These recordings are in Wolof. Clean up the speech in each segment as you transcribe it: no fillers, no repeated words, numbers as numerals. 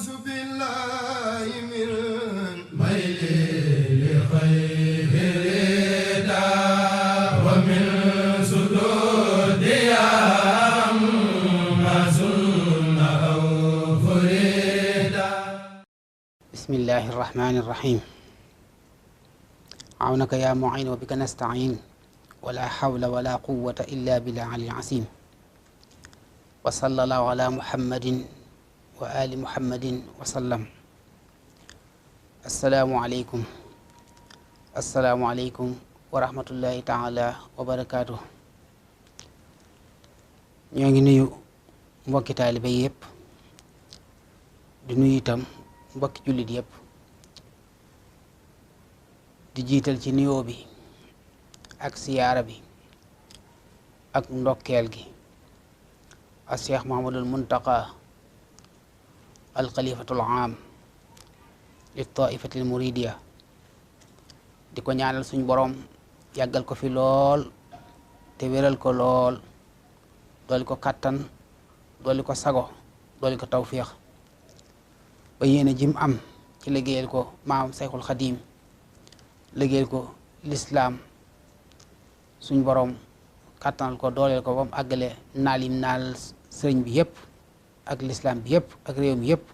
أعوذ بالله من ميل لخير رضا ومن سدود يا مزن أو فريدا. بسم الله الرحمن الرحيم. عونك يا معين وبك نستعين ولا حول ولا قوة إلا بالله العلي العظيم. وصلى الله على محمد وآل محمد وسلم. asalaamualeykum wa rahmatullahi taala wa barakaatu. ñoo ngi nuyu mbokki taalibe yëpp di nuyu itam mbokki jullit yëpp di jiital ci nuyoo bi ak siyaara bi ak ndokkeel gi a Cheikh Muhammadul Muntaqa al xalifatul aam li taifatil muridiya di ko ñaanal suñ boroom yàggal ko fi lool te wéral ko lool dooli ko kàttan dooli ko sago dooli ko tawfiix ba yéene jim am ci liggéeyal ko maam Sayxul Xadiim liggéeyal ko lislaam suñ boroom kàttanal ko dooleel ko ba mu àggale naal yim naal sëriñ bi yëpp ak lislaam bi yëpp ak réew mi yëpp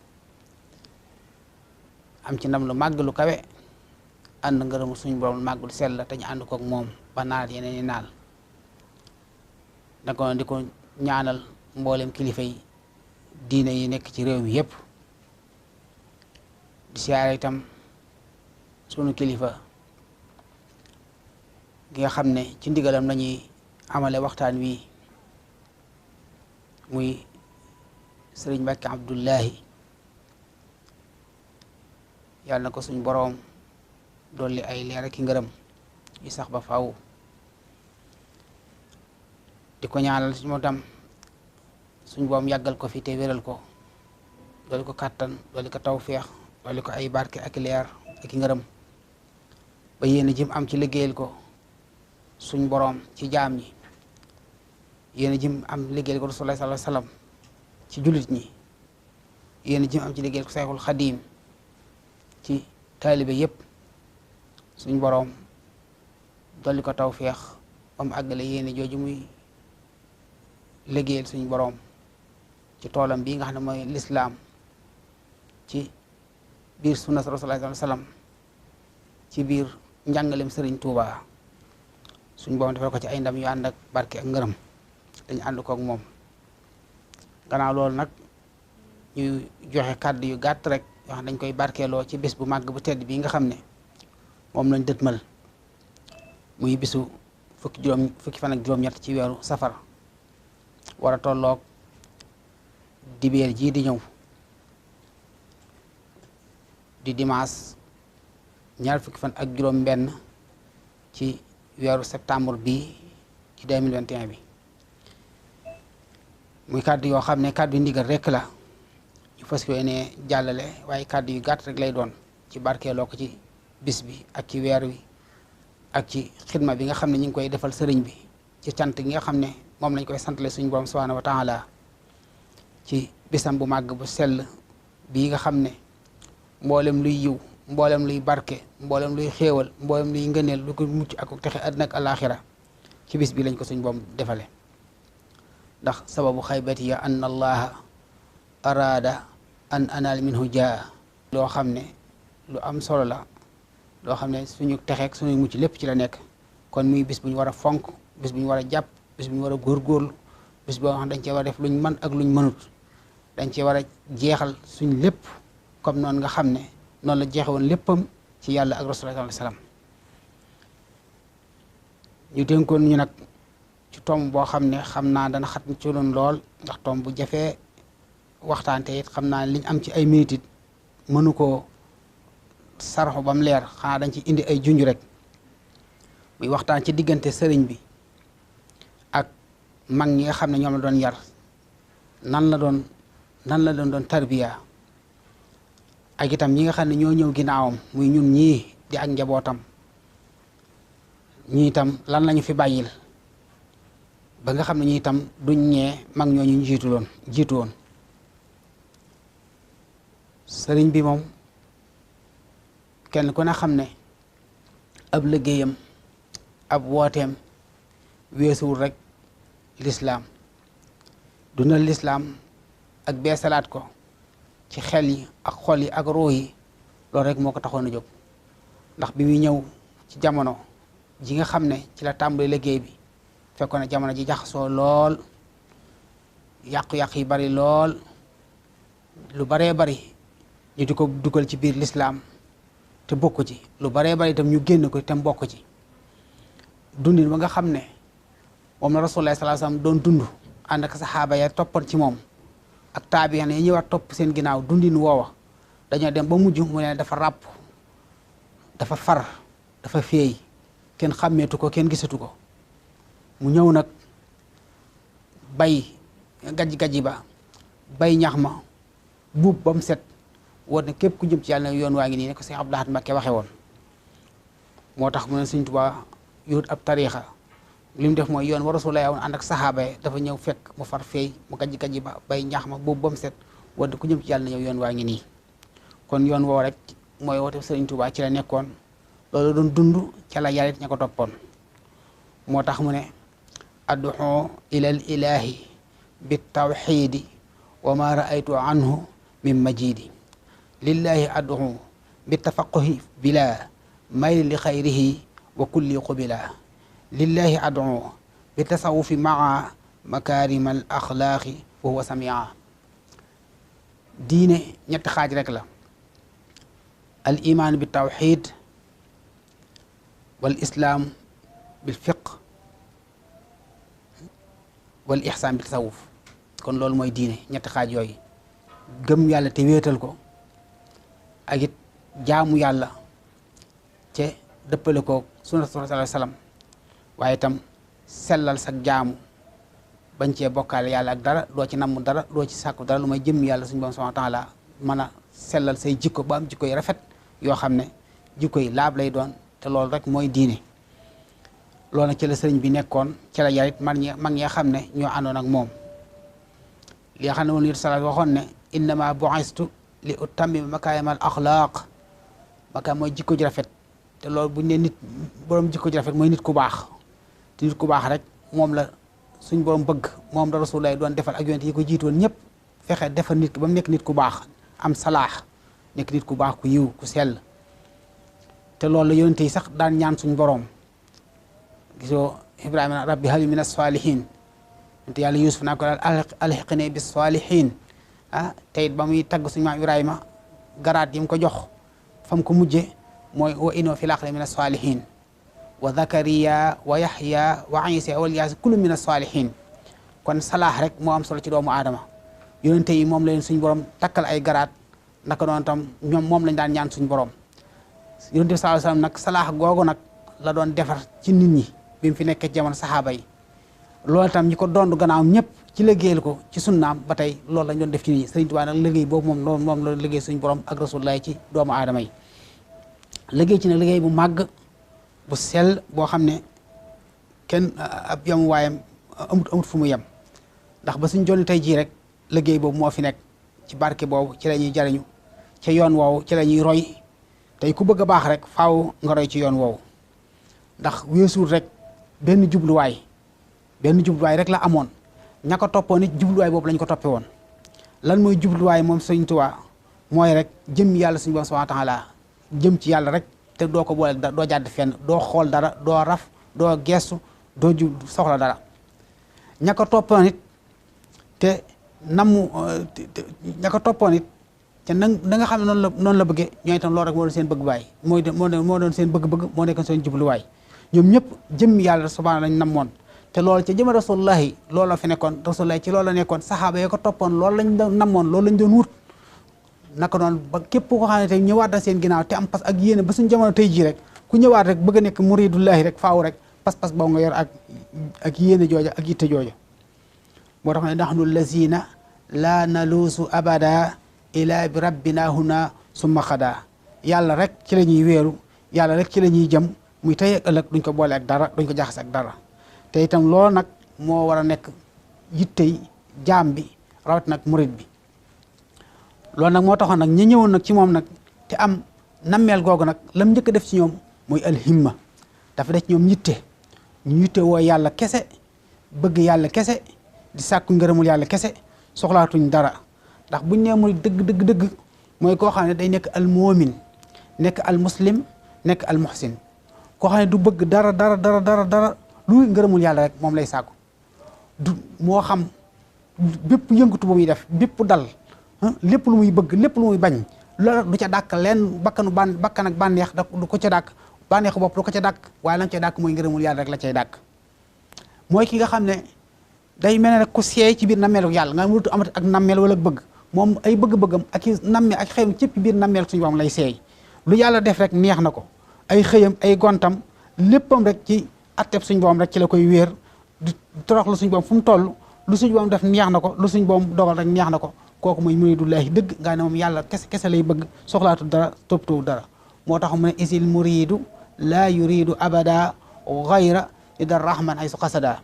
am ci ndam lu màgg lu kawe ànd ngërëmu suñu borom lu màgg lu sell te ñu ànd kook moom ba naal yeneen i naal da ko di ko ñaanal mboolem kilifa yi diine yi nekk ci réew mi yëpp di siyaare itam sunu kilifa gi nga xam ne ci ndigalam lañuy amale waxtaan wi muy sëriñ Mbacke Abdullahi yàlla na ko suñ boroom dolli ay leer ak i ngërëm yu sax ba faw di ko ñaanal si moo tam suñ boroom yàggal ko fi te wéral ko dolli ko kàttan dolli ko tawféex dolli ko ay barke ak leer ak i ngërëm ba yéen jim am ci liggéeyal ko suñ boroom ci jaam ñi yéen jim am liggéeyal ko Rasulullah sallallahu alayhi wasallam ci jullit ñi yéen jim am ci liggéeyal ko Sayxul Xadiim ci taalibe yëpp suñ boroom dolli ko tawféex ba mu àggale yéene jooju muy liggéeyal suñ boroom ci toolam bii nga xam ne mooy lislaam ci biir sunna Rasulullah sallallahu alayhi wasallam ci biir njàngalem sëriñ Tuuba suñ boroom defal ko ci ay ndam yu ànd ak barke ak ngërëm dañu ànd kook moom gannaaw loolu nag ñu joxe kàddu yu gàtt rek yoo xam dañ koy barkeeloo ci bés bu màgg bu tedd bii nga xam ne moom lañ dëtmal muy bisu fukki fan ak juróom-ñett ci weeru safar war a tolloog dibeer jii di ñëw di dimanche ñaar fukki fan ak juróom benn ci weeru septembre bii ci 2021 bi muy kàddu yoo xam ne kàddu yu ndigal rekk la ñu fas yéene jàllale waaye kàddu yu gàtt rek lay doon ci barkeeloo ko ci bis bi ak ci weer wi ak ci xidma bi nga xam ne ñu ngi koy defal sëriñ bi ci cant gi nga xam ne moom lañ koy santale suñu borom subhanahu wa taala ci bisam bu màgg bu sell bii nga xam ne mboolem luy yiw mboolem luy barke mboolem luy xéewal mboolem luy ngëneel lu ko mucc ak texe àddina ak alaaxira ci bis bi lañ ko suñ borom defale ndax sababu xaybati ya anna allaha araada an anaal minhu jaa loo xam ne lu am solo la loo xam ne suñu texeek suñu mucc lépp ci la nekk kon muy bis bu ñu war a fonk bis bu ñu war a jàpp bis bu ñu war a góorgóorlu bis boo xam dañ cee war a def luñ mën ak luñ mënut dañ cee war a jeexal suñ lépp comme noonu nga xam ne noonu la jeexe woon léppam ci yàlla ak rasulullah sallallahu alayhi wasallam ñu dénkoon ñu nag ci tomb boo xam ne xam naa dana xat ci loon lool ndax tomb bu jafee waxtaan te it xam naa liñ am ci ay minutes it mënu koo sarxu ba mu leer xanaa dañ ci indi ay junj rek muy waxtaan ci diggante sëriñ bi ak mag ñi nga xam ne ñoom la doon yar nan la doon tarbiya ak itam ñi nga xam ne ñoo ñëw ginnaawam muy ñun ñii di ak njabootam ñi itam lan lañu fi bàyyil ba nga xam ne ñi itam duñ ñee mag ñooñu jiitu woon sëriñ bi moom kenn ku ne xam ne ab liggéeyam ab wooteem weesuwul rek lislaam dundal lislaam ak beesalaat ko ci xel yi ak xol yi ak ruux yi loolu rek moo ko taxoon a jóg ndax bi muy ñëw ci jamono ji nga xam ne ci la tàmbali liggéey bi fekkoon ne jamono ji jaxasoo lool yàqu-yàq yi bari lool lu baree bari ñu di ko dugal ci biir lislaam te bokk ci lu baree bari itam ñu génn ko te bokk ci dundin ba nga xam ne moom la rasulullah sallallahu alayhi wasallam doon dund ànd ak saxaaba ya toppoon ci moom ak taabiyan yi ñëwaat topp seen ginnaaw dundin woowa dañoo dem ba mujj mu ne dafa ràpp dafa far dafa feey kenn xàmmeetu ko kenn gisatu ko mu ñëw nag bay gajj-gajji ba bay ñax ma buub ba mu set woot ne képp ku jëm ci yàlla ne yoon waa ngi nii ne ko Sëñ Abdou Lahad Mbacké waxe woon moo tax mu ne Sëñ Tuubaa yóot ab tariixa li mu def mooy yoon wa Rasulullah woon ànd ak saxaaba yi dafa ñëw fekk mu far feey mu gajj-gajji ba bay ñax ma buub ba mu set woot ne ku jëm ci yàlla ne yow yoon waa ngi nii kon yoon woo rek mooy woote Sëriñ Tuubaa ci la nekkoon loolu doon dund ca la yarit ña ko toppoon moo tax mu ne ad'u ilal ilahi bit tawxiidi wa ma raaytu anhu min majidi lillahi ad'u bit tafaquhi bila mayl li xayrihi wa kulli qubila lillahi ad'u bi tasawufi maa makarima al axlaaqi wa huwa samia diine ñetti xaaj rek la al iman bi tawxid wal islaam bil fiq wal ixsaan bi tasawuf kon loolu mooy diine ñetti xaaj yooyu gëm yàlla te wéetal ko ak it jaamu yàlla te dëppale ko sunna sallallahu alayhi wa sallam waaye itam sellal sa jaamu bañ cee bokkaale yàlla ak dara doo ci namm dara doo ci sàkku dara lu may jëm yàlla suñu borom subhanahu wa taala mën a sellal say jikko ba am jikko yi rafet yoo xam ne jikko yi laab lay doon te loolu rek mooy diine loolu nag ci la sëriñ bi nekkoon ci la yarit mag ñi xam ne ñoo àndoon ak moom li nga xam ne moom la salaat waxoon ne innama bu'istu li utammima makaarimal axlaaq makaam mooy jikko ji rafet te loolu buñ ne nit borom jikko ji rafet mooy nit ku baax te nit ku baax rek moom la suñ borom bëgg moom la Rasulullah doon defal ak yonent yi ko jiitoon ñëpp fexe defal nit ki ba mu nekk nit ku baax am salaax nekk nit ku baax ku yiw ku sell te loolu la yonent yi sax daan ñaan suñ borom gisoo Ibrahima rabbi hab li mina saalihin te yàlla Yuusuf naa ko daal alhiqni bis saalihin te it ba muy tagg suñu maam Ibrahima garaat yi mu ko jox fam ko mujje mooy wa innahu fil aaxirati mina saalihin wa Zakariya wa Yaxya wa Iisa wal Yaas kullu mina saalihin kon salaax rek moo am solo ci doomu aadama yonente yi moom la leen suñ borom takkal ay garaat naka noonu tam ñoom moom lañ daan ñaan suñ borom yonente bi sallallahu alayhi wasallam nag salaax googu nag la doon defar ci nit ñi bi mu fi nekkee jamono saxaaba yi loolu tam ñi ko doon gannaaw ñëpp ci liggéeyal ko ci sunnaam ba tey loolu lañ doon def ci nit ñi Sëriñ Tuubaa nag liggéey boobu moom la liggéey suñ borom ak Rasulullah ci doomu aadama yi liggéey ci nag liggéey bu màgg bu sell boo xam ne kenn ab yam waayam amut fu mu yem ndax ba suñ jonni tey jii rek liggéey boobu moo fi nekk ci barke boobu ci la ñuy jariñu ca yoon woowu ci la ñuy roy tey ku bëgg a baax rek faaw nga roy ci yoon woowu ndax weesuul rek benn jubluwaay rek la amoon ña ko toppoon it jubluwaay boobu lañ ko toppe woon lan mooy jubluwaay moom Sëriñ Tuubaa mooy rek jëm yàlla suñu borom subhaanahu wa taala jëm ci yàlla rek te doo ko boole doo jàdd fenn doo xool dara doo raf doo gestu doo soxla dara ña ko toppoon it te namu ña ko toppoon it te na nga xam ne noonu la bëggee ñooy itam loolu rek moo doon seen bëgg-baay moo doon seen bëgg-bëgg moo nekkoon seen jubluwaay ñoom ñëpp jëm yàlla subhaanahu lañ namoon te loolu ca jëma rasulullahi loolu la fi nekkoon rasulullahi ci loolu la nekkoon saxaaba yi ko toppoon loolu lañ doon namoon loolu lañ doon wut naka noonu ba képp ko xam ne tey ñëwaat na seen ginnaaw te am pas ak yéene ba suñ jamono tey jii rek ku ñëwaat rek bëgg a nekk muridullahi rek faaw rek pas-pas boobu nga yor ak yéene jooja ak yitte jooja moo tax ne nahnu lazina la naluusu abada ila bi rabbina huna summa xada yàlla rek ci la ñuy wéeru yàlla rek ci la ñuy jëm muy tey ak ëllëg duñ ko boole ak dara duñ ko jaxase ak dara te itam loolu nag moo war a nekk yittey jaam bi rawat nag murid bi loolu nag moo taxoon nag ña ñëwoon nag ci moom nag te am nammeel googu nag lam njëkk a def ci ñoom mooy alhimma dafa def ci ñoom yitte ñu yitte woo yàlla kese bëgg yàlla kese di sàkku ngërëmul yàlla kese soxlaatuñ dara ndax buñ nee muy dëgg mooy koo xam ne day nekk al mu'min nekk al muslim nekk al muhsin koo xam ne du bëgg dara lu ngërëmul yàlla rek moom lay sàkku du moo xam bépp yëngatu bu muy def bépp dal lépp lu muy bëgg lépp lu muy bañ loolu du ca dàkk leen bakkan ak bànneex du ko ca dàkk bànneexu bopp du ko ca dàkk waaye lañ ca dàkk mooy ngërëmul yàlla rek la cay dàkk mooy ki nga xam ne day mel ne rek ku seey ci biir nammeelu yàlla nga mënut amati ak nammeel wala bëgg moom ay bëgg-bëggam ak i namme ak xëyam cëpp biir nammeel suñu borom lay seey lu yàlla def rek neex na ko ay xëyam ay gontam léppam rek ci atteb suñu borom rek ci la koy wéer di toroxlu suñu borom fu mu toll lu suñu borom def neex na ko lu suñu borom dogal rek neex na ko kooku mooy muridullahi dëgg nga ne moom yàlla kese lay bëgg soxlaatu dara toppatoo dara moo tax mu ne isil muridu laa yuridu abada gayra ida rahman ay su xasada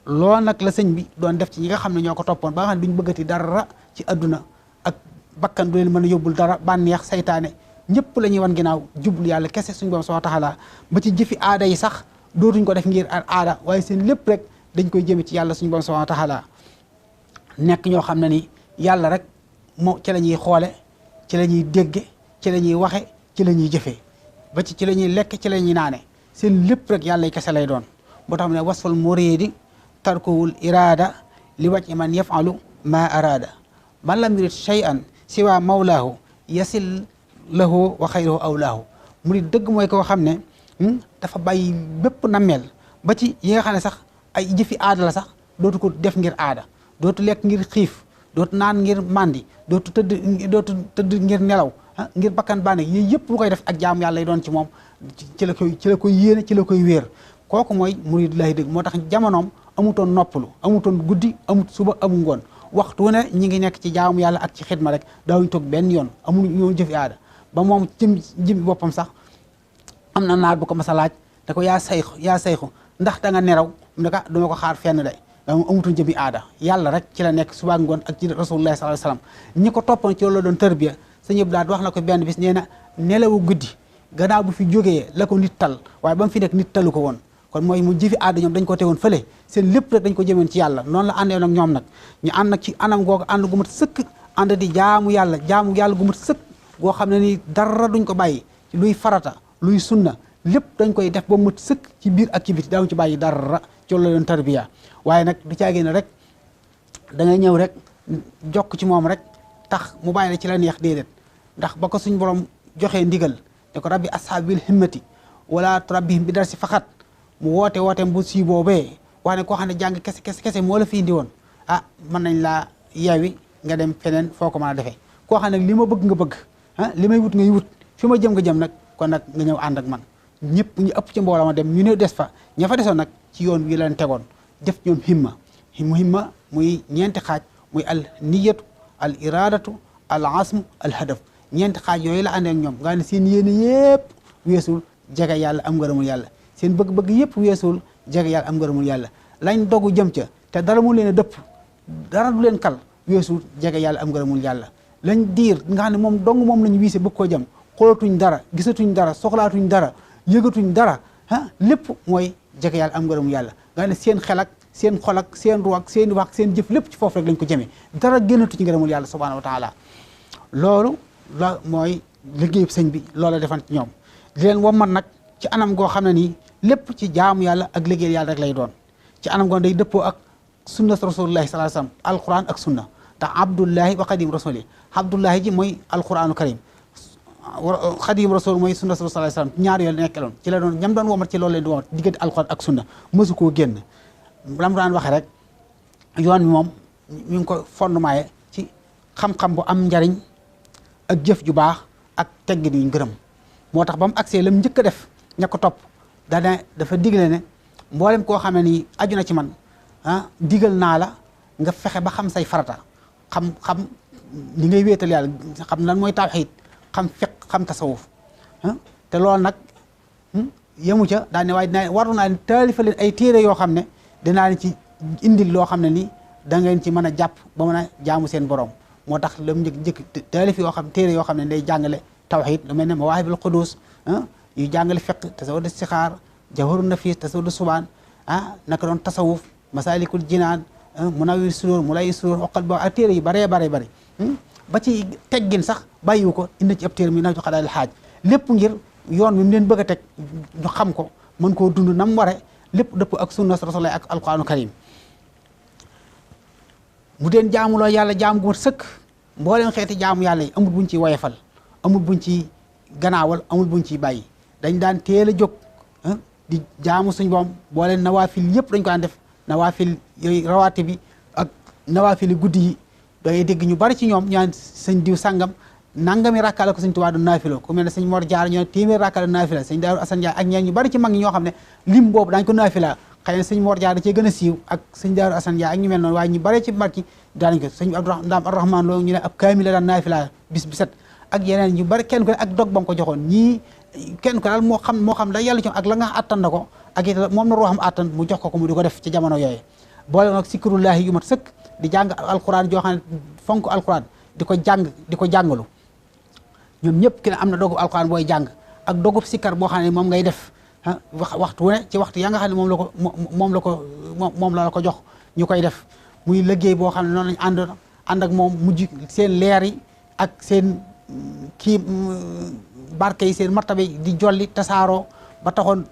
loolu nag la sëñ bi doon def ci ñi nga xam ne ñoo ko toppoon ba nga xam ne duñ bëggati dara ci adduna ak bakkan du leen mën a yóbbul dara bànneex saytaane ñëpp la ñuy wan ginnaaw jublu yàlla kese suñu borom subhanahu wa taala ba ci jëfi aada yi sax dootuñ ko def ngir aada waaye seen lépp rek dañ koy jëme ci yàlla suñu borom subhanahu wa taala nekk ñoo xam ne ni yàlla rek moo ci la ñuy xoole ci la ñuy dégge ci la ñuy waxe ci la ñuy jëfee ba ci la ñuy lekk ci la ñuy naane seen lépp rek yàlla kese lay doon boo tax mu ne wasfal muridi tarkuwul irada li wàcc man yafalu ma arada man lam yurid shay'an siwa mawlaahu yasil lahu wa xayruhu awlaahu murid dëgg mooy koo xam ne dafa bàyyi bépp nammeel ba ci yi nga xam ne sax ay jëfi aada la sax dootu ko def ngir aada dootu lekk ngir xiif dootu naan ngir mandi dootu tëdd ngir nelaw ngir bakkan bànneex yooyu yëpp lu koy def ak jaamu yàlla lay doon ci moom ci la koy yéene ci la koy wéer kooku mooy muridullahi dëgg moo tax jamonoom amutoon noppalu amutoon guddi amut suba amu ngoon waxtu wu ne ñi ngi nekk ci jaamu yàlla ak ci xidma rek daawuñ toog benn yoon amuñu ñoo jëfi aada ba moom jëm boppam sax am na naar bu ko mas a laaj da ko yaa sayxu ndax da nga neraw mu ne ko duma ko xaar fenn day daa moom amutoon jëmi aada yàlla rek ci la nekk suba ngoon ak ci rasulullah sallallahu alayhi wasallam ñi ko toppoon ci loolu la doon tërbiya sëñ Abdou Lahad wax na ko benn bis nee na nelawu guddi gannaaw bu fi jógee la ko nit tal waaye ba mu fi nekk nit talu ko woon kon mooy mu jëfi aada ñoom dañ ko tegoon fële seen lépp rek dañ ko jëmeen ci yàlla noonu la àndee nag ñoom nag ñu ànd nag ci anam googu ànd gu mat sëkk ànd di jaamu yàlla gu mat sëkk goo xam ne ni dara duñ ko bàyyi ci luy farata luy sunna lépp dañ koy def ba mat sëkk ci biir ak ci biti daawuñ ci bàyyi dara ci loolu la doon tarbiya waaye nag du caagee ne rek da ngay ñëw rek jokk ci moom rek tax mu bàyyi la ci la neex déedéet ndax ba ko suñ borom joxee ndigal ne ko rabbi ashaabil himmati wala turabbihim bi dar si faxat mu woote bu si boobee wax ne koo xam ne jàng kese moo la fi indi woon mën nañ laa yeewi nga dem feneen foo ko mën a defee koo xam ne li ma bëgg nga bëgg li may wut ngay wut fi ma jëm nga jëm nag kon nag nga ñëw ànd ak man ñëpp ñu ëpp ci mbooloo ma dem ñu ne des fa ña fa desoon nag ci yoon wi leen tegoon def ñoom himma muy ñeenti xaaj muy al niyatu al iradatu al asm al hadaf ñeenti xaaj yooyu la àndee ak ñoom nga ne seen yéene yëpp weesul jege yàlla am ngërëmul yàlla seen bëgg-bëgg yëpp weesul jege yàlla am ngërëmul yàlla lañ dogu jëm ca te dara mu leen a dëpp dara du leen kal weesul jege yàlla am ngërëmul yàlla lañ diir nga xam ne moom dong moom lañ wiise bëgg koo jëm xoolatuñ dara gisatuñ dara soxlaatuñ dara yëgatuñ dara lépp mooy jege yàlla am ngërëmul yàlla nga ne seen xel ak seen xol ak seen ru ak seen wax seen jëf lépp ci foofu rek lañ ko jëmee dara génnatu ci ngërëmul yàlla subhanahu wa taala loolu la mooy liggéeyub sëñ bi loola defan ci ñoom di leen wommat nag ci anam goo xam ne nii lépp ci jaamu yàlla ak liggéey yàlla rek lay doon ci anam goo day dëppoo ak sunna rasulullahi sallallahu alayhi wasallam alquran ak sunna ndax abdullahi wa xadim rasuli abdullahi ji mooy alquranu karim xadim rasul mooy sunna sallallahu alayhi wasallam ñaar yooyu nekkeloon ci la doon ñam doon womat ci loolu leen di womat diggante alquran ak sunna mësu koo génn lam daan waxe rek yoon bi moom ñu ngi ko fondement ci xam-xam bu am njariñ ak jëf ju baax ak teggin yu ngërëm moo tax ba mu agsee lam njëkk a def ña ko topp dafa digle ne mboolem koo xam ne nii aju na ci man digal naa la nga fexe ba xam say farata xam li ngay wéetal yàlla xam lan mooy tawxiid xam fiq xam tasawuf te loolu nag yemu ca daa ne waaye dinaa waru naa leen taalifa leen ay téere yoo xam ne dinaa leen ci indil loo xam ne nii da ngeen ci mën a jàpp ba mën a jaamu seen borom moo tax lam njëkk taalif yoo xam téere yoo xam ne day jàngale tawhid lu mel ne mawaahibul qudus yu jàngale fiqh tasawud istixaar jawharun nafis tasawud subaan naka doon tasawuf masalikul jinaan munawwir sudur mulay sudur oqal ba ak téere yu baree bare bëri ba ci teggin sax bàyyiwu ko indi ci ab téere mi na xadaal xaaj lépp ngir yoon bi mu leen bëgg a teg ñu xam ko mën koo dund nam ware lépp dëpp ak sunna rasulullah ak alquranu karim mu deen jaamuloo yàlla jaam gu mat sëkk mbooleem xeeti jaamu yàlla yi amul buñ ci woyefal amul buñ ci gannaawal amul buñ ciy bàyyi dañ daan teel a jóg di jaamu suñ boom booleen nawaafil yëpp dañ ko daan def nawaafil yooyu rawaati bi ak nawaafili guddi yi dangay dégg ñu bari ci ñoom ñaan sëñ diw sàngam nangami rakka la ko sëñ Tuubaa doon naafilo ku mel ne sëñ Mor Jaar ñoo téeméer rakka la naafila sëñ Daaru Asan Njaay ak ñeen ñu bari ci mag ñi ñoo xam ne lim boobu daañ ko naafila xëy na sëñ Mor Jaar da cee gën a siiw ak sëñ Daaru Asan Njaay ak ñu mel noonu waaye ñu bari ci mag ñi daanañ ko sëñ Ndaam Abdourahmane Lo ñu ne ab kaamil la daan naafila bis bi set ak yeneen ñu bari kenn ko ak dog ba mu ko joxoon ñii kenn ko daal moo xam da yàlla ci ak la nga attan na ko ak it moom na ruuxam attan mu jox ko mu di ko def ci jamono yooyu boole nag sikrullahi yu mat sëkk di jàng alquran joo xam ne fonk alquran di ko jàngalu ñoom ñëpp ki ne am na dogub alquran booy jàng ak dogub sikkar boo xam ne moom ngay def waxtu wu ne ci waxtu ya nga xam ne moom la ko jox ñu koy def muy liggéey boo xam ne noonu lañ ànd ak moom mujj seen leer yi ak seen kii barke yi seen martaba yi di jolli tasaaroo ba taxoon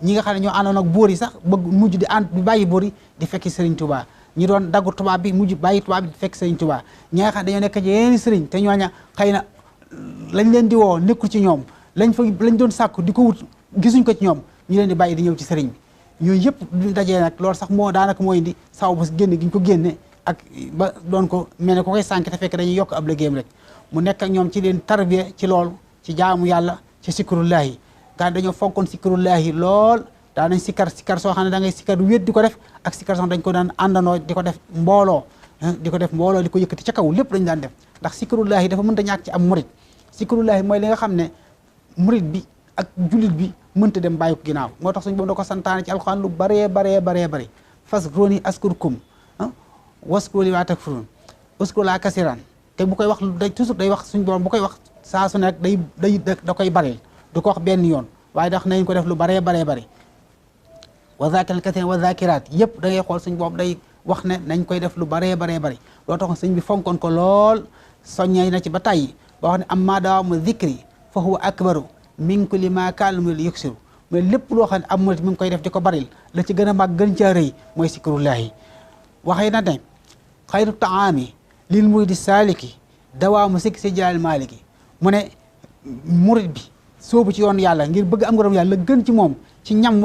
ñi nga xam ne ñoo àndoon ak buur yi sax bëgg mujj di bàyyi buur yi di fekki Serigne Touba ñi doon daggu tubaab bi mujj bàyyi tubaab bi di fekk Serigne Touba ñi nga xam ne dañoo nekk ci yeneen Serigne te ñooña xëy na lañ leen di woo nekkul ci ñoom lañ doon sàkku di ko wut gisuñ ko ci ñoom ñu leen di bàyyi di ñëw ci Serigne bi yooyu yëpp du dajee nag loolu sax moo daanaka mooy indi saw ba génne gi ñu ko génne ak ba doon ko mel ne ko koy sànq te fekk dañuy yokk ab liggéeyam rek mu nekk ak ñoom ci leen tarbiya ci loolu ci jaamu yàlla ci sikrullahi gaa dañoo fonkoon sikrullahi lool daanañ sikkar soo xam ne da ngay sikkar wéet di ko def ak sikkar soo dañ ko daan àndandoo di ko def mbooloo di ko yëkkati ca kaw lépp dañ daan def ndax sikrullahi dafa mënta ñàkk ci am murit sikrullahi mooy li nga xam ne murit bi ak jullit bi mënta dem bàyyi ko ginnaaw moo tax suñu boobu da ko santaane ci alxuraan lu baree faskuruni askurkum waskuru li ma takfurun uskuru laa kasiran te bu koy wax toujours day wax suñu borom bu koy wax saa su nekk da koy baril du ko wax benn yoon waaye dax nañ ko def lu baree bari wa zakirin kasiran wa zakirat yëpp da ngay xool suñ boobu day wax ne nañ koy def lu baree bari loo tax sëñ bi fonkoon ko lool soññee na ci ba tàyyi ba wax ne amma dawaamu zikri fa huwa akbaru min kulli ma kaana yuksiru mais lépp loo xam ne am murit mi ngi koy def di ko baril la ci gën a mag gën caa rëy mooy sikrullahi waxee na ne xayru taami lil muridi saaliki dawaamu sikki si jaal maaliki mu ne murit bi soobu ci yoon yàlla ngir bëgg am ngërëm yàlla la gën ci moom ci ñam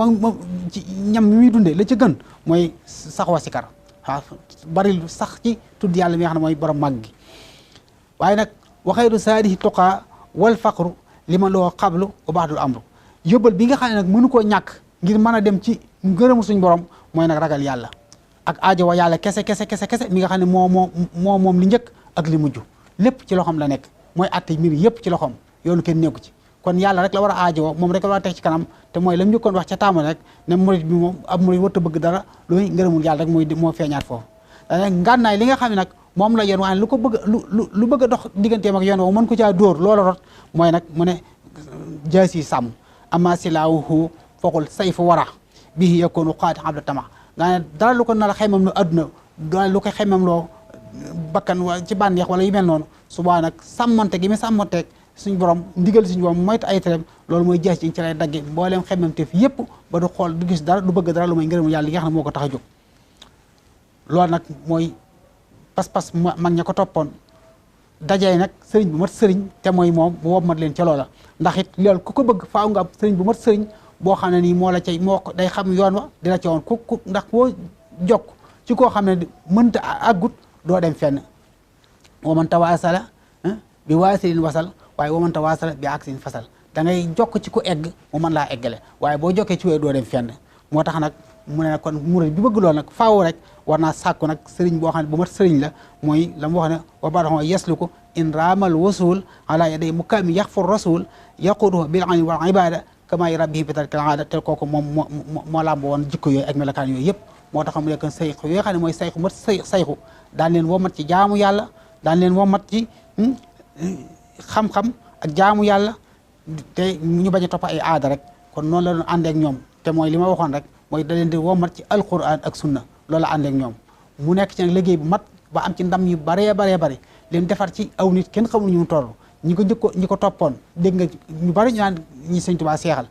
mi muy dundee la ci gën mooy saxwa sikar waaw bari sax ci tudd yàlla mi nga xam ne mooy borom màgg gi waaye nag waxayru saadihi tuqaa wal faqru li ma loo xablu wa baadul amru yóbbal bi nga xam ne nag mënu koo ñàkk ngir mën a dem ci ngërëmu suñ borom mooy nag ragal yàlla ak aajo wa yàlla kese mi nga xam ne moom li njëkk ak li mujj lépp ci loxoom la nekk mooy atte mbir yëpp ci loxoom yoonu kenn nekku ci kon yàlla rek la war a aajo moom rek la war a teg ci kanam te mooy la mu njëkkoon wax ca taamu rek ne murit bi moom ab murit warut a bëgg dara looy ngërëmul yàlla rek moo feeñaat foofu ngànnaay li nga xam ne nag moom la yoon waaye lu ko bëgg lu bëgg a dox digganteem ak yoon woo mën ko caa dóor loola rot mooy nag mu ne jaasi sàmm ama silaahu foqul sayfu wara bihi yakunu qaati abda tama nga ne dara lu ko nar a xemam lu adduna dara lu ko xemam loo bakkan ci bànneex wala yu mel noonu subaa nag sàmmonte gi mi sàmmonteeg suñu borom ndigal suñu borom moytu ay tereem loolu mooy jaas ci lay dagge mbooleem xemmamte fi yëpp ba du xool du gis dara du bëgg dara lu may ngërëmu yàlla li nga xam ne moo ko tax a jóg loolu nag mooy pas-pas mag ña ko toppoon dajee nag sëriñ bu mat sëriñ te mooy moom bu wob mat leen ca loola ndax it loolu ku ko bëgg faaw nga am sëriñ bu mat sëriñ boo xam ne nii moo la cay moo day xam yoon wa dina ca woon ku ndax koo jokk ci koo xam ne mënta àggut doo dem fenn waman tawaasala bi waasilin wasal waaye waman tawaasala bi aksin fasal da ngay jokk ci ku egg mu mën laa eggale waaye boo jokkee ci wéy doo dem fenn moo tax nag mu ne nag kon murid bi bëgg loolu nag faaw rek war naa sàkku nag sëriñ boo xam ne bu mat sëriñ la mooy la mu wax ne wa badaxoo yeslu ko in raamal wasul ala yaday mukaami yaxfur rasul yaquduhu bil ani wal ibada kama rabbihi bi tarkil aada te kooku moom moo làmb woon jikko yooyu ak melokaan yooyu yëpp moo tax mu nekk sayxu yoo xam ne mooy sayxu mat sayxu daan leen woo mat ci jaamu yàlla daan leen womat ci xam-xam ak jaamu yàlla te ñu bañ a topp ay aada rek kon noonu la doon àndeek ñoom te mooy li ma waxoon rek mooy da leen di womat ci alquran ak sunna loolu la àndeek ñoom mu nekk ci nag liggéey bu mat ba am ci ndam yu baree bari leen defar ci aw nit kenn xamul ñu mu toll ñi ko toppoon dégg nga ñu bari ñu naan ñi sëñ Tuubaa seexal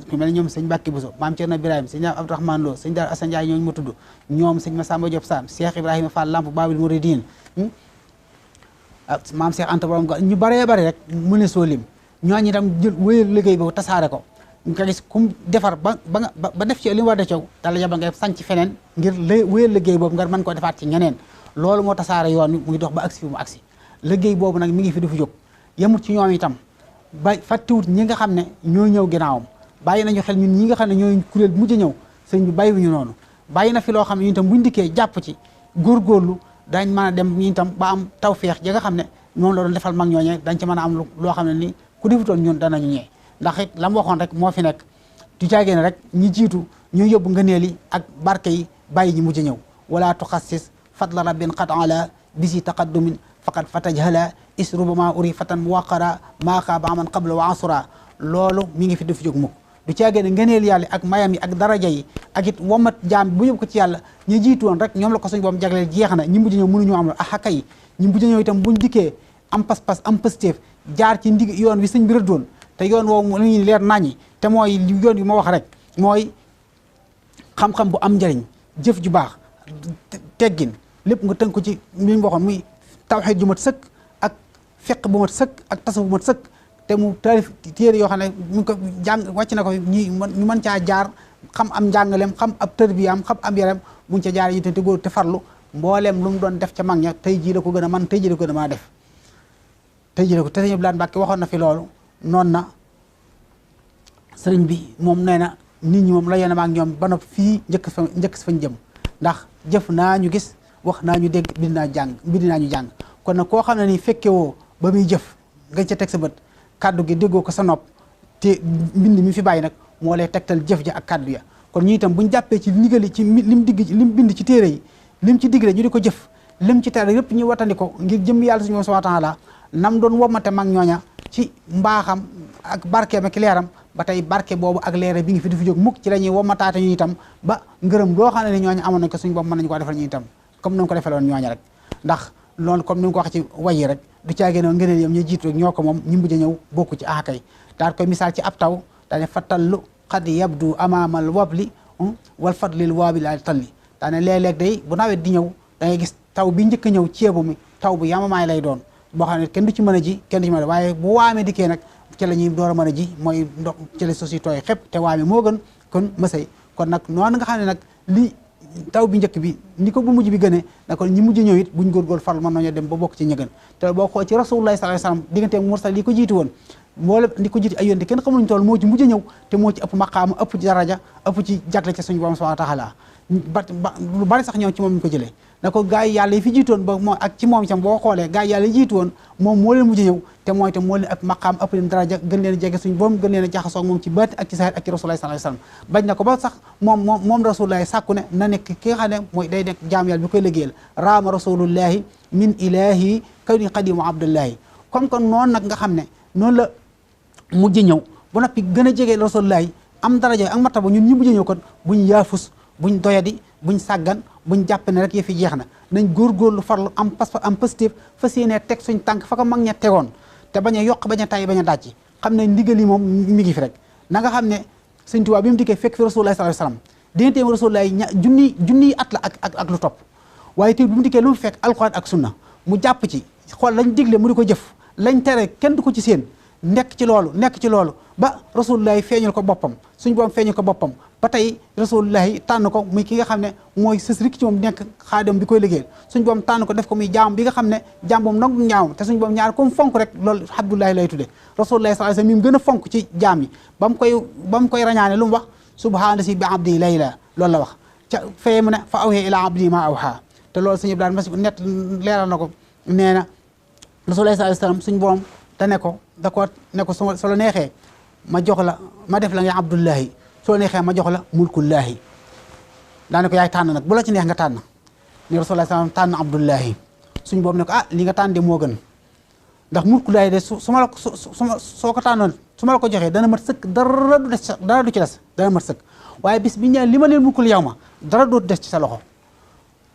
ku mel ne ñoom sëñ Mbàkke Buso maam Cerno Ibrahima sëñ Abdourahmane Lo sëñ Dar Asan Njaay ñooñu ma tudd ñoom sëñ Masamba Diop Sam Cheikh Ibrahima Fall Lamp Babil Mouridine maam Cheikh Anta Borom ñu baree bari rek mu ne soo lim ñooñu itam jël wéyal liggéey boobu tasaare ko nga gis kum defar ba def ci li mu war a def dala yabal ngay sanc feneen ngir wéyal liggéey boobu nga mën koo defaat ci ñeneen loolu moo tasaare yoon wi muy dox ba agsi fi mu agsi liggéey boobu nag mi ngi fi du fi jóg yemut ci ñoom itam ba fàttiwut ñi nga xam ne ñoo ñëw ginnaawam bàyyi nañu xel ñun ñi nga xam ne ñooy kuréel mujj ñëw sëñ bi bàyyiwuñu noonu bàyyi na fi loo xam ne ñu itam buñ dikkee jàpp ci góorgóorlu dañ mën a dem ñu itam ba am tawfeex ji nga xam ne moom la doon defal mag ñooñee dañ ci mën a am loo xam ne ni ku defutoon ñun danañu ñee ndax it la mu waxoon rek moo fi nekk du caagee ne rek ñi jiitu ñu yóbbu ngëneel yi ak barke yi bàyyi ñi mujj ñëw wala tuxassis fadla rabbin qad ala bisi taqaddumin faqad fatajhala is rubama uri fatan muwaqara maaxaa ba aman qabla wa asura loolu mi ngi fi du fi jóg mukk du caagee ne ngëneel yàlla ak mayam yi ak daraja yi ak it womat jaam bu yóbbu ko ci yàlla ñi jiitu woon rek ñoom la ko suñ boom jagleel jeex na ñi mujj ñëw mënuñu am axaka yi ñi mujj ñëw itam buñ dikkee am pas-pas am pësteef jaar ci ndig yoon wi sëñ bi rëddoon te yoon woowu lu ñuy leer nañi te mooy yoon wi ma wax rek mooy xam-xam bu am njëriñ jëf ju baax teggin lépp nga tënk ko ci li ñu waxoon muy tawxiid ju mat sëkk ak fiq bu mat sëkk ak tasawuf bu mat sëkk te mu taalif téere yoo xam ne mu ko jàng wàcc na ko ñu mën caa jaar xam am njàngaleem xam ab tërbiyaam xam am yaram buñ ca jaar yi te góor te farlu mbooleem lu mu doon def ca mag ña tey jii la ko gën a man tey jii la ko gën a maa def tey jii la ko te sëñ Abdou Mbàkke waxoon na fi loolu noonu na sëriñ bi moom nee na nit ñi moom la yéen a ak ñoom ba nopp fii njëkk si fañ jëm ndax jëf naa ñu gis wax naa ñu dégg bind naa ñu jàng kon nag koo xam ne nii fekke woo ba muy jëf nga ca teg sa bët kaddu gi déggoo ko sa nopp te mbind mi fi bàyyi nag moo lay tegtal jëf ja ak kaddu ya kon ñu itam buñ jàppee ci ndigali ci lim bind ci téere yi lim ci digle ñu di ko jëf lim ci tere yëpp ñu watandi ko ngir jëm yàlla suñu subhaanahu wa taala nam doon womate mag ñooña ci mbaaxam ak barkeem ak leeram ba tey barke boobu ak leere bi ngi fi du fi jóg mukk ci la ñuy womataate ñu itam ba ngërëm loo xam ne ni ñooña amoon nañ ko suñu bopp mën nañu ko defal ñu itam comme nañu ko defaloon ñooña rek ndax loolu comme ni nga ko wax ci wayi rek du caagee ne ngëneel yam ñu jiitu rek ñoo ko moom ñi mujj a ñëw bokku ci akay daal koy misaal ci ab taw daane fattallu xad yabdu amaamal wabli wal fadlil waabi laa talli daane léeg-léeg day bu nawet di ñëw da ngay gis taw bi njëkk a ñëw ceebu mi taw bu yamamaay lay doon boo xam ne kenn du ci mën a ji kenn du ci mën a waaye bu waamee dikkee nag ci la ñuy door a mën a ji mooy ndox ci la suuf si tooy xëpp te waame moo gën kon mësay kon nag noonu nga xam ne nag li taw bi njëkk bi ni ko bu mujj bi gënee na kon ñi mujj ñëw it buñ góorgóor farlu mën nañoo dem ba bokk ci ñi gën te boo xoo ci rasulullah sallallahu alayhi wasallam diggante mursal yi ko jiitu woon mboolem li ko jiitu ay yonte kenn xamuñu tool moo ci mujj ñëw te moo ci ëpp maqaama ëpp ci daraja ëpp ci jagle ci suñu borom subhanahu wa ta'ala lu bari sax ñëw ci moom ñu ko jëlee na ko gaa yi yàlla yi fi jiitoon ba moo ak ci moom itam boo xoolee gaa yi yàlla yi jiitu woon moom moo leen mujj ñëw te mooy te moo leen ak maqaam ëpp leen daraja gën leen a jege suñu borom gën leen a jaxasoo ak moom ci baat ak ci saahir ak ci rasulullah sallallahu alayhi wasallam bañ na ko ba sax moom rasulullah sàkku ne na nekk ki nga xam ne mooy day nekk jaam yàlla bi koy liggéeyal raama rasulullahi min ilahi kawni qadimu abdullahi comme que noonu nag nga xam ne noonu la mujj ñëw ba noppi gën a jege rasulullahi am daraja ak martaba ñun ñu mujj ñëw kon buñ yaafus buñ doyadi buñ sàggan buñ jàpp ne rek yëf yi jeex na nañ góorgóorlu farlu am pas am positif fas yéenee teg suñ tànk fa ko mag ña tegoon te bañ a yokk bañ a tay bañ a dàcc xam ne ndigal yi moom mi ngi fi rek na nga xam ne Sëñ Tuubaa bi mu dikkee fekk fi rasulullah sallallahu alayhi wasallam digganteem rasulullah junniy at la ak lu topp waaye te bi mu dikkee lu mu fekk alquran ak sunna mu jàpp ci xool lañ digle mu di ko jëf lañ tere kenn du ko ci seen nekk ci loolu ba rasulullahi feeñul ko boppam suñ boom feeñul ko boppam ba tey rasulullahi tànn ko muy ki nga xam ne mooy sës rik ci moom nekk xaadam bi koy liggéeyal suñ boom tànn ko def ko muy jaam bi nga xam ne jaam boom nangu ñaawam te suñ boom ñaar comme fonk rek loolu abdullahi lay tudde rasulullahi sallallahu alayhi wasallam mi gën a fonk ci jaam yi ba mu koy rañaane lu mu wax subhaana si bi abdi layla loolu la wax ca feye mu ne fa awhee ila abdi ma awha te loolu suñu daan mas net leeral na ko nee na rasulullahi sallallahu alayhi wasallam suñ boom te ne ko so la neexee ma jox la ma def la nga abdullahi soo neexee ma jox la mulkullahi daane ko yaay tànn nag bu la ci neex nga tànn ni rasulullah sallam tànn abdullahi suñ boobu ne ko li nga tànn de moo gën ndax mulku laay de su ma la ko soo ko tànnoon su ma la ko joxee dana mat sëkk dara du des dara du ci des dana mat sëkk waaye bis bi ñu li ma leen mulkul yow ma dara dootu des ci sa loxo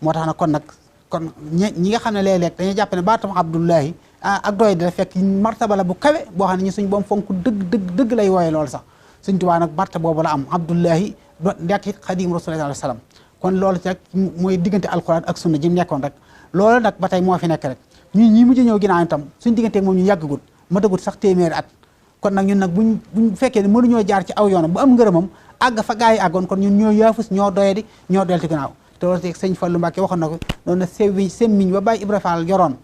moo tax nag kon ñi nga xam ne léeg-léeg dañuy jàpp ne baatam Abdullahi ak doy da fekk martaba la bu kawe boo xam ne ñu suñ boom fonk dëgg lay wooye loolu sax Sëñ Tuubaa nag martaba boobu la am Abdullahi nekk it xadim Rasulullah sallallahu alayhi wasallam kon loolu ci rek mooy diggante alquran ak sunna ji mu nekkoon rek loolu nag ba tey moo fi nekk rek ñi mujj ñëw ginnaaw itam suñ digganteeg moom ñu yàggagut matagut sax téeméeri at kon nag ñun nag buñ fekkee ne mënuñoo jaar ci aw yoonam bu am ngërëmam àgg fa gaa yi àggoon kon ñun ñoo yaafus ñoo doyadi ñoo delti ginnaaw te loolu teg sëñ Fallu Mbàkke waxoon na ko noonu na semmiñ ba bàyyi Ibra Fall yoroon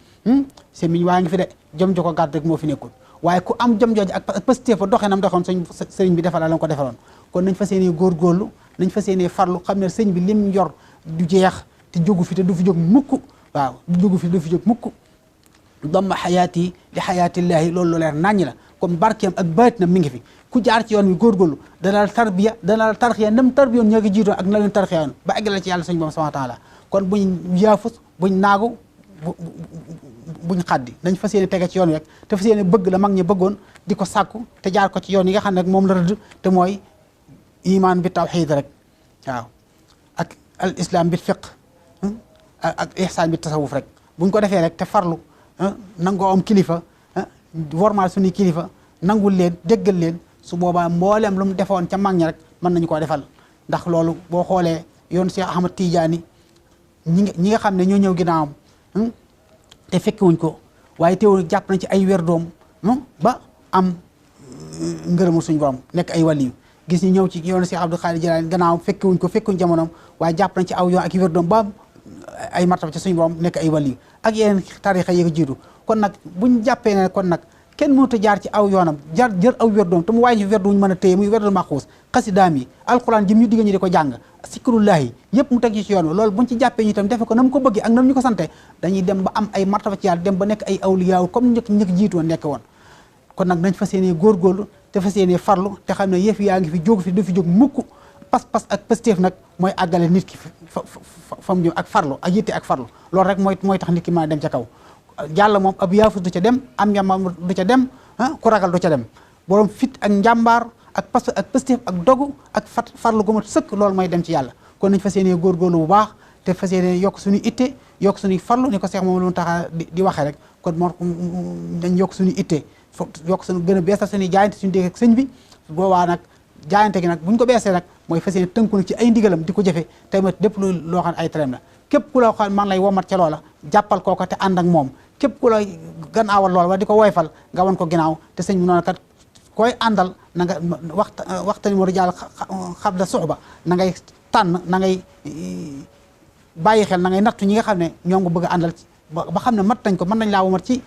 semmiñ waa ngi fi de jom jo ko gàtt rek moo fi nekkul waaye ku am jom jooju ak pësté fa doxee nam doxoon sëriñ bi defal la ko defaloon kon nañ fas yéenee góorgóorlu nañ fas yéenee farlu xam ne sëñ bi lim yor du jeex te jógu fi te du fi jóg mukk waaw du jógu fi du fi jóg mukk damma xayaati li xayaatillaahi loolu lu leer naññ la comme barkeem ak baatinam mi ngi fi ku jaar ci yoon wi góorgóorlu dana la tarbiya dana la tarxiya nam tarbiyoon ñoo ngi jiitoon ak na leen tarxiyoon ba eggale ci yàlla suñu borom subhaanahu wa taala kon buñ yaafus buñ naagu buñ xaddi nañ fas yéene tege ci yoon wi rek te fas yéene bëgg la mag ñi bëggoon di ko sàkku te jaar ko ci yoon yi nga xam ne moom la rëdd te mooy iman bi tawxiid rek waaw ak al islam bi fiq ak ihsaan bi tasawuf rek buñ ko defee rek te farlu nangoo am kilifa wormaal suñuy kilifa nangul leen déggal leen su boobaa mboolem lu mu defoon ca mag ñi rek mën nañu koo defal ndax loolu boo xoolee yoon Cheikh Ahmad Tidiane ñi nga xam ne ñoo ñëw ginnaawam te fekkiwuñ ko waaye teewul jàpp nañ ci ay werdoom ba am ngërëmu suñu borom nekk ay waliyu gis ñu ñëw ci yoonu Cheikh Abdou Khadir Jilaani gannaaw fekkiwuñ jamonoom waaye jàpp nañ ci aw yoon ak werdoom ba ay martaba ci suñu borom nekk ay waliyu ak yeneen tarixa yi ko jiitu kon nag buñ jàppee ne kon nag kenn mënut a jaar ci aw yoonam jër aw werdoom te mu waaye ci werdu ñu mën a téye muy werdul maxuus xasidaam yi alquran jëm ñu digg ñu di ko jàng sikrullahi yëpp mu teg ci yoon loolu buñ ci jàppee ñu itam defe ko na mu ko bëggee ak na mu ñu ko sante dañuy dem ba am ay martaba ci yàlla dem ba nekk ay awliyaaw comme ñëkk jiitu woon nekk woon kon nag nañ fas yéenee góorgóorlu te fas yéenee farlu te xam ne yëf yaa ngi fi jóg fi du fi jóg mukk pas-pas ak pëstéef nag mooy àggale nit ki fa mu jëm ak farlu ak yitte ak farlu loolu rek mooy tax nit ki mën a dem ca kaw yàlla moom ab yaafus du ca dem am yamam du ca dem ku ragal du ca dem borom fit ak njàmbaar ak pas ak pëstéef ak dogu ak farlu gu mat sëkk loolu mooy dem ci yàlla kon nañ fas yéenee góorgóorlu bu baax te fas yéenee yokk suñu itte yokk suñuy farlu ni ko Seex moom lu mu tax di waxee rek kon moo dañ yokk suñu itte yokk suñu gën a beesal suñuy jaayante suñu dégg ak sëñ bi boobaa nag jaayante gi nag buñ ko beesee nag mooy fas yéene tënku nag ci ay ndigalam di ko jëfe tey mat lépp loo xam ne ay tereem la képp ku la xam man lay womat ca loola jàppal kooka te ànd ak moom képp ku lay gannaawal loola wala di ko woyfal nga wan ko ginnaaw te sëñ bi noonu kat koy àndal na nga waxtani mu rijaal xabla suxba na ngay tànn na ngay bàyyi xel na ngay nattu ñi nga xam ne ñoom nga bëgg a àndal ba xam ne mat nañ ko mën nañ laa womat ci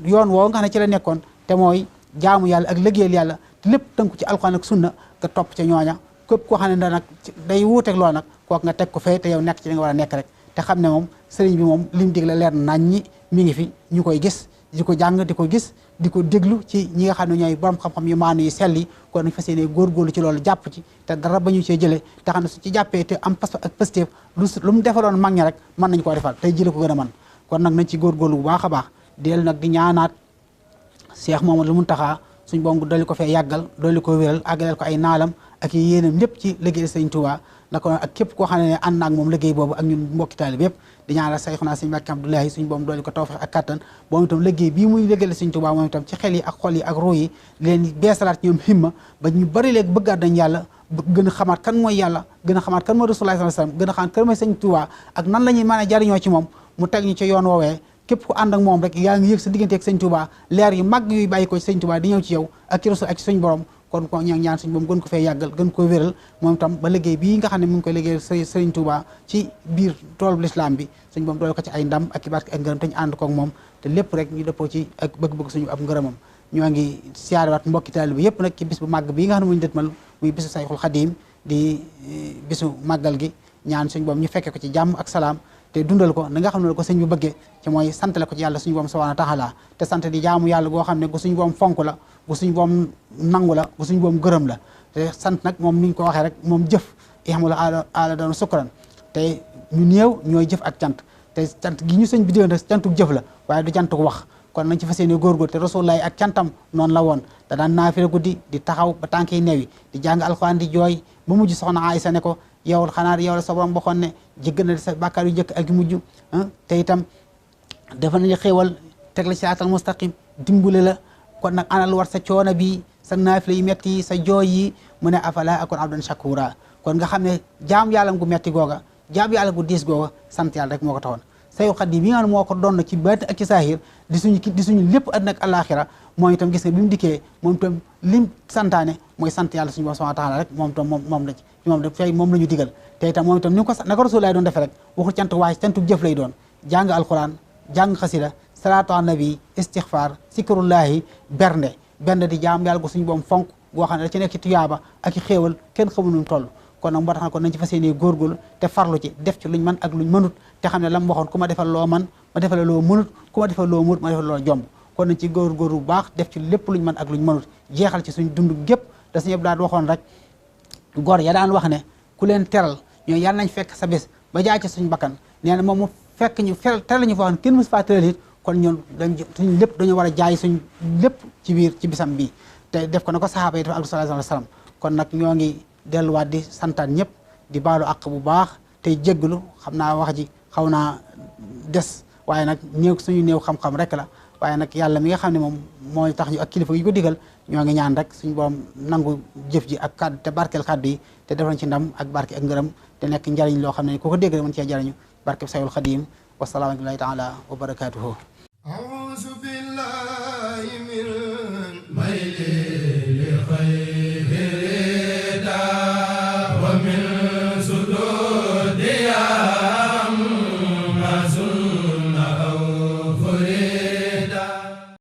yoon woowu nga xam ne ci la nekkoon te mooy jaamu yàlla ak liggéeyal yàlla te lépp tënku ci alxuraan ak sunna nga topp ca ñooña képp koo xam ne nag day wuuteeg loolu nag kooku nga teg ko fee te yow nekk ci li nga war a nekk rek te xam ne moom sëriñ bi moom lim digle leer nañ ñi mi ngi fi ñu koy gis di ko jàng di ko gis di ko déglu ci ñi nga xam ne ñooy borom xam-xam yu maanu yu sell yi kon nañ fas yéene góorgóorlu ci loolu jàpp ci te dara ba ñu cee jëlee te xam ne su ci jàppee te am pas ak pëstéef lu mu defaloon mag ña rek mën nañu koo defal tey jële ko gën a mën kon nag nañ ci góorgóorlu bu baax a baax del nag di ñaanaat Cheikh Mamadou Mountakha suñ boom dolli ko fee yàggal dolli ko wéral àggaleel ko ay naalam ak yéenam lépp ci liggéey Sëriñ Tuubaa naka noonu ak képp koo xam ne ànd na ak moom liggéey boobu ak ñun mbokki taalib yëpp di ñaanal Sayxuna Sëriñ Mbàkke Abdoulahi suñ boom dolli ko tawfeex ak kattan moom itam liggéey bii muy liggéeyal Sëriñ Tuubaa moom itam ci xel yi ak xol yi ak ruu yi leen beesalaat ñoom himma ba ñu bari léegi bëggaat nañ yàlla gën a xamaat kan mooy yàlla gën a xamaat kan mooy Rasulullah sallallahu alayhi wasallam gën a xamaat kan mooy Sëriñ Tuubaa ak nan la ñuy mën a jariñoo ci moom mu teg ñu ci yoon woowee képp ku ànd ak moom rek yaa ngi yëg sa diggante ak Sëriñ Tuubaa leer yu mag yuy bàyyi ko ci Sëriñ Tuubaa di ñëw ci yow ak ci Rasul ak ci suñ borom kon ko ñaan suñ boom gën ko fee yàggal gën ko wéral moom itam ba liggéey bii nga xam ne mu ngi koy liggéey Sëriñ Tuubaa ci biir toolu lislaam bi suñ boom doole ko ci ay ndam ak i barke ak ngërëm te ñu ànd koog moom te lépp rek ñu dëppoo ci ak bëgg-bëgg suñu ab ngërëmam ñoo ngi siyaarewaat mbokki taalibe bi yëpp nag ci bis bu màgg bii nga xam ne muñu dëtmal muy bisu Sayxul Xadiim di bisu màggal gi ñaan suñ boom ñu fekke ko ci jàmm ak salaam te dundal ko na nga xam ne ko sëñ bi bëggee ci mooy santale ko ci yàlla suñu boom subhaanahu wa taala te sant di jaamu yàlla goo xam ne gu suñu boom fonk la gu suñu boom nangu la gu suñu boom gërëm la te sant nag moom ni ñu ko waxee rek moom jëf ihmalu ala doon sukran te ñu néew ñooy jëf ak cant te cant gi ñu sëñ bi digal nag cantuk jëf la waaye du cantuk wax kon nañ ci fas yéene góorgóor te rasulullahi ak cantam noonu la woon da daan naafila guddi di taxaw ba tànk yi newi di jàng alxuraan di jooy ba mujj soxna Aysa ne ko yow xanaa yow la sa borom waxoon ne jéggal na sa bàkkaar yu njëkk ak yu mujj te itam dafa nañu xéewal teg la ci siraatal mustaqim dimbule la kon nag anal war sa coono bi sa naafila yu metti yi sa jooy yi mu ne afala akun abdan shakura kon nga xam ne jaam yàlla gu metti googa jaam yàlla gu diis googa sant yàlla rek moo ko taxoon Seydou Khadim bi nga xam ne moo ko doon ci baat ak ci saahir di suñu lépp àddina ak alaxira moom itam gis nga bi mu dikkee moom itam lim santaane mooy sant yàlla suñu borom subhanahu wa taala rek moom itam moom la ñu digal te itam moom itam ni ko naka Rasulullah doon defee rek waxul cant waaye cantu jëf lay doon jàng alquran jàng xasida salaatu ala nabi istixfar sikrullahi bernde di jaam yàlla gu suñu borom fonk goo xam ne da ci nekk ci tuyaaba ak i xéewal kenn xamu nu mu toll kon nag moo tax na kon nañ ci fas yéene góorgóorlu te farlu ci def ci luñ mën ak luñ mënut te xam ne la mu waxoon ku ma defal loo man ma defal loo mënut ku ma defal loo mënut ma defal loo jomb kon nañ ci góorgóorlu bu baax def ci lépp luñ mën ak luñ mënut jeexal ci suñ dund gépp da suñu daal waxoon rek góor ya daan wax ne ku leen teral ñooy yàlla nañ fekk sa bés ba jaay ci suñ bakkan nee na moom mu fekk ñu teral ñu foo xam ne kenn mësu faa teral it kon ñun suñ lépp dañu war a jaay suñ lépp ci biir ci bisam bii te def ko na ko saxaaba yi def ak sallallahu alayhi wasallam kon nag ñoo ngi delluwaat di santaan ñëpp di baalu àq bu baax tey jégglu xam naa wax ji xaw naa des waaye nag suñu néew xam-xam rek la waaye nag yàlla mi nga xam ne moom mooy tax ñu ak kilifa yi ko digal ñoo ngi ñaan rek suñu borom nangu jëf ji ak kàddu te barkeel kàddu yi te defal ci ndam ak barke ak ngërëm te nekk njariñ loo xam ne ku ko dégg mën cee jariñu barke Seydul Xadim wasalaamu alayhi taala wa barakaatuhu